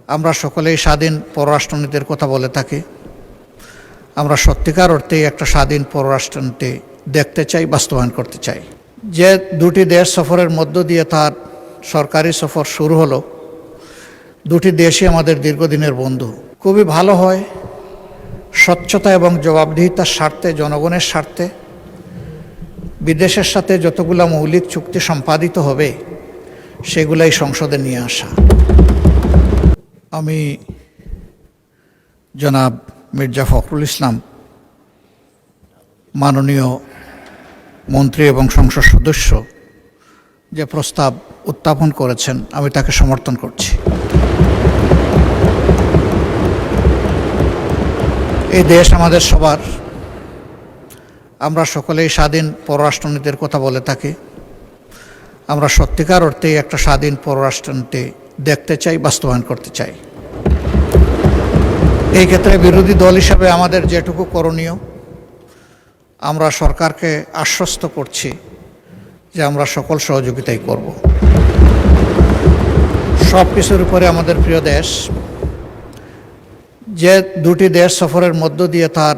আমরা সকলেই স্বাধীন পররাষ্ট্রনীতির কথা বলে থাকি। আমরা সত্যিকার অর্থেই একটা স্বাধীন পররাষ্ট্রনীতি দেখতে চাই, বাস্তবায়ন করতে চাই। যে দুটি দেশ সফরের মধ্য দিয়ে তার সরকারি সফর শুরু হলো, দুটি দেশই আমাদের দীর্ঘদিনের বন্ধু। খুবই ভালো হয় স্বচ্ছতা এবং জবাবদিহিতার স্বার্থে, জনগণের স্বার্থে বিদেশের সাথে যতগুলো মৌলিক চুক্তি সম্পাদিত হবে সেগুলাই সংসদে নিয়ে আসা। আমি জনাব মির্জা ফখরুল ইসলাম, মাননীয় মন্ত্রী এবং সংসদ সদস্য যে প্রস্তাব উত্থাপন করেছেন, আমি তাকে সমর্থন করছি। এই দেশ আমাদের সবার। আমরা সকলেই স্বাধীন পররাষ্ট্রনীতির কথা বলে থাকি। আমরা সত্যিকার অর্থেই একটা স্বাধীন পররাষ্ট্রনীতি দেখতে চাই, বাস্তবায়ন করতে চাই। এই ক্ষেত্রে বিরোধী দল হিসাবে আমাদের যেটুকু করণীয়, আমরা সরকারকে আশ্বস্ত করছি যে আমরা সকল সহযোগিতাই করব। সব কিছুর উপরে আমাদের প্রিয় দেশ, যে দুটি দেশ সফরের মধ্য দিয়ে তার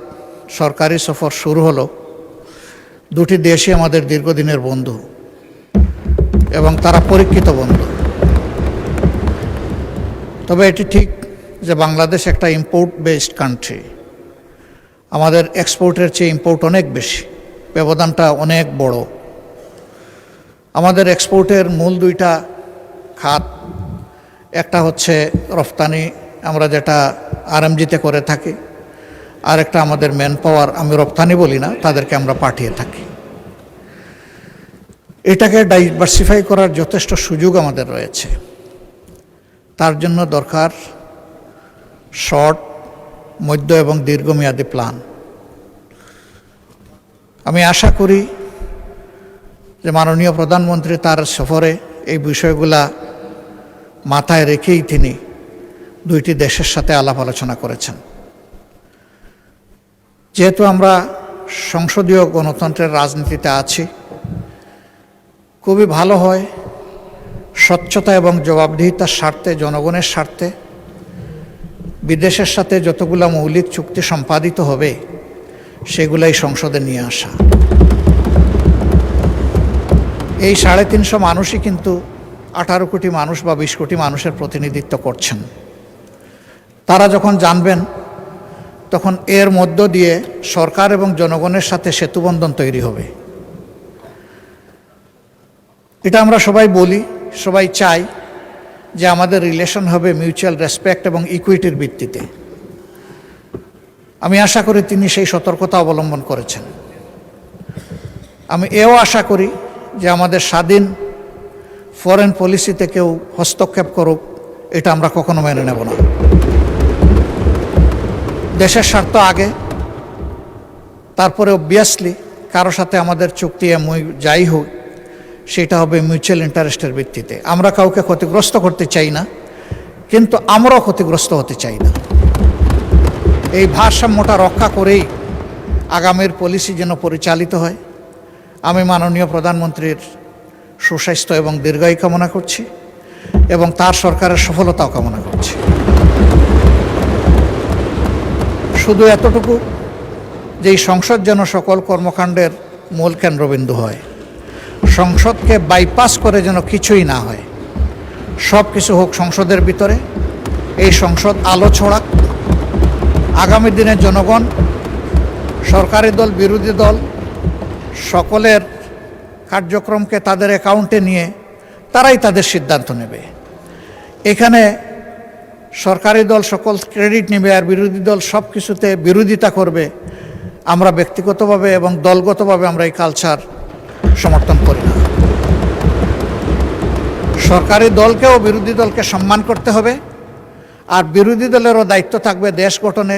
সরকারি সফর শুরু হলো, দুটি দেশই আমাদের দীর্ঘদিনের বন্ধু এবং তারা পরীক্ষিত বন্ধু। তবে এটি ঠিক যে বাংলাদেশ একটা ইম্পোর্ট বেসড কান্ট্রি। আমাদের এক্সপোর্টের চেয়ে ইম্পোর্ট অনেক বেশি, ব্যবধানটা অনেক বড়। আমাদের এক্সপোর্টের মূল দুইটা খাত, একটা হচ্ছে রফতানি, আমরা যেটা আরএমজিতে করে থাকি, আর একটা আমাদের ম্যান পাওয়ার, আমি রপ্তানি বলি না, তাদেরকে আমরা পাঠিয়ে থাকি। এটাকে ডাইভার্সিফাই করার যথেষ্ট সুযোগ আমাদের রয়েছে। তার জন্য দরকার শর্ট, মধ্য এবং দীর্ঘমেয়াদী প্ল্যান। আমি আশা করি যে মাননীয় প্রধানমন্ত্রী তার সফরে এই বিষয়গুলা মাথায় রেখেই তিনি দুইটি দেশের সাথে আলাপ আলোচনা করেছেন। যেহেতু আমরা সংসদীয় গণতন্ত্রের রাজনীতিতে আছি, খুবই ভালো হয় স্বচ্ছতা এবং জবাবদিহিতার স্বার্থে, জনগণের স্বার্থে বিদেশের সাথে যতগুলো মৌলিক চুক্তি সম্পাদিত হবে সেগুলাই সংসদে নিয়ে আসা। এই 350 মানুষই কিন্তু 18 কোটি মানুষ বা 20 কোটি মানুষের প্রতিনিধিত্ব করছেন। তারা যখন জানবেন, তখন এর মধ্য দিয়ে সরকার এবং জনগণের সাথে সেতুবন্ধন তৈরি হবে। এটা আমরা সবাই বলি, সবাই চাই যে আমাদের রিলেশন হবে মিউচুয়াল রেসপেক্ট এবং ইকুইটির ভিত্তিতে। আমি আশা করি তিনি সেই সতর্কতা অবলম্বন করেছেন। আমি এও আশা করি যে আমাদের স্বাধীন ফরেন পলিসিতে কেউ হস্তক্ষেপ করুক, এটা আমরা কখনো মেনে নেব না। দেশের স্বার্থ আগে, তারপরে অবভিয়াসলি কারো সাথে আমাদের চুক্তি যাই হোক সেটা হবে মিউচুয়াল ইন্টারেস্টের ভিত্তিতে। আমরা কাউকে ক্ষতিগ্রস্ত করতে চাই না, কিন্তু আমরাও ক্ষতিগ্রস্ত হতে চাই না। এই ভারসাম্যটা রক্ষা করেই আগামীর পলিসি যেন পরিচালিত হয়। আমি মাননীয় প্রধানমন্ত্রীর সুস্বাস্থ্য এবং দীর্ঘায়ু কামনা করছি এবং তার সরকারের সফলতাও কামনা করছি। শুধু এতটুকু যে এই সংসদ যেন সকল কর্মকাণ্ডের মূল কেন্দ্রবিন্দু হয়। সংসদকে বাইপাস করে যেন কিছুই না হয়, সব কিছু হোক সংসদের ভিতরে। এই সংসদ আলো ছড়াক। আগামী দিনে জনগণ, সরকারি দল, বিরোধী দল সকলের কার্যক্রমকে তাদের অ্যাকাউন্টে নিয়ে তারাই তাদের সিদ্ধান্ত নেবে। এখানে সরকারি দল সকল ক্রেডিট নেবে আর বিরোধী দল সব কিছুতে বিরোধিতা করবে। আমরা ব্যক্তিগতভাবে এবং দলগতভাবে আমরা এই কালচার সমর্থন করি না। সরকারি দলকেও বিরোধী দলকে সম্মান করতে হবে, আর বিরোধী দলেরও দায়িত্ব থাকবে দেশ গঠনে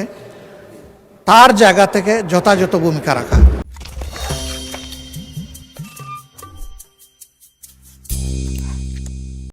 তার জায়গা থেকে যথাযথ ভূমিকা রাখা।